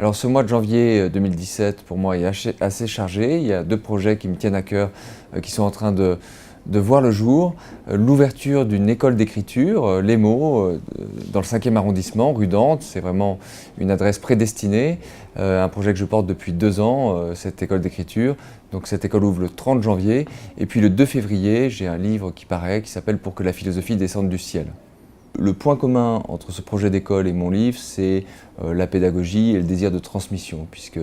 Alors ce mois de janvier 2017 pour moi est assez chargé. Il y a deux projets qui me tiennent à cœur qui sont en train de voir le jour. L'ouverture d'une école d'écriture, Les Mots, dans le 5e arrondissement, rue Dante. C'est vraiment une adresse prédestinée. Un projet que je porte depuis 2 ans, cette école d'écriture. Donc cette école ouvre le 30 janvier. Et puis le 2 février, j'ai un livre qui paraît, qui s'appelle « Pour que la philosophie descende du ciel ». Le point commun entre ce projet d'école et mon livre, c'est la pédagogie et le désir de transmission, puisque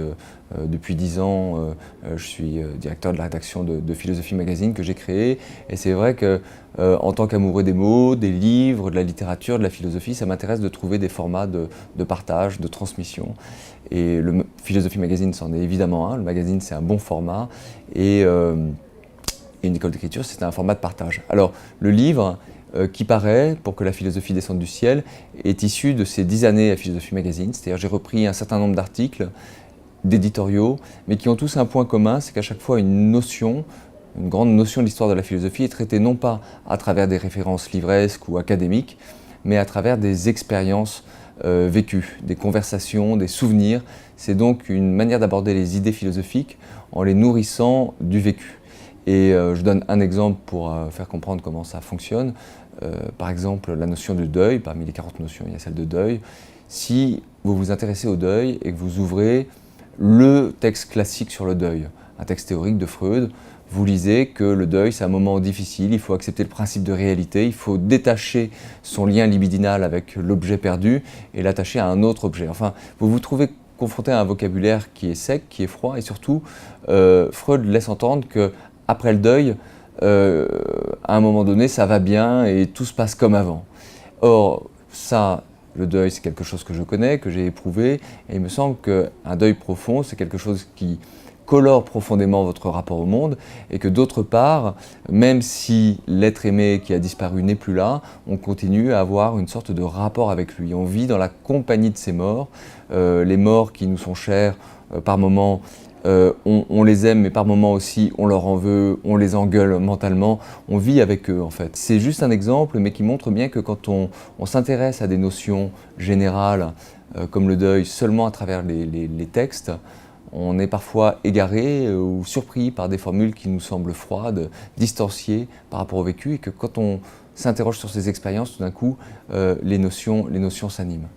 depuis 10 ans, je suis directeur de la rédaction de Philosophie Magazine que j'ai créé. Et c'est vrai que, en tant qu'amoureux des mots, des livres, de la littérature, de la philosophie, ça m'intéresse de trouver des formats de partage, de transmission. Et le Philosophie Magazine, c'en est évidemment un. Le magazine, c'est un bon format. Et une école d'écriture, c'est un format de partage. Alors, le livre, qui paraît, pour que la philosophie descende du ciel, est issu de ces 10 années à Philosophie Magazine. C'est-à-dire j'ai repris un certain nombre d'articles, d'éditoriaux, mais qui ont tous un point commun, c'est qu'à chaque fois une grande notion de l'histoire de la philosophie est traitée non pas à travers des références livresques ou académiques, mais à travers des expériences vécues, des conversations, des souvenirs. C'est donc une manière d'aborder les idées philosophiques en les nourrissant du vécu. Et je donne un exemple pour faire comprendre comment ça fonctionne. Par exemple, la notion de deuil, parmi les 40 notions, il y a celle de deuil. Si vous vous intéressez au deuil et que vous ouvrez le texte classique sur le deuil, un texte théorique de Freud, vous lisez que le deuil, c'est un moment difficile, il faut accepter le principe de réalité, il faut détacher son lien libidinal avec l'objet perdu et l'attacher à un autre objet. Enfin, vous vous trouvez confronté à un vocabulaire qui est sec, qui est froid, et surtout, Freud laisse entendre que après le deuil, à un moment donné, ça va bien et tout se passe comme avant. Or, ça, le deuil, c'est quelque chose que je connais, que j'ai éprouvé, et il me semble qu'un deuil profond, c'est quelque chose qui colore profondément votre rapport au monde, et que d'autre part, même si l'être aimé qui a disparu n'est plus là, on continue à avoir une sorte de rapport avec lui. On vit dans la compagnie de ses morts, les morts qui nous sont chers par moments. On les aime, mais par moments aussi, on leur en veut, on les engueule mentalement, on vit avec eux en fait. C'est juste un exemple, mais qui montre bien que quand on s'intéresse à des notions générales, comme le deuil, seulement à travers les textes, on est parfois égaré ou surpris par des formules qui nous semblent froides, distanciées par rapport au vécu, et que quand on s'interroge sur ces expériences, tout d'un coup, les notions s'animent.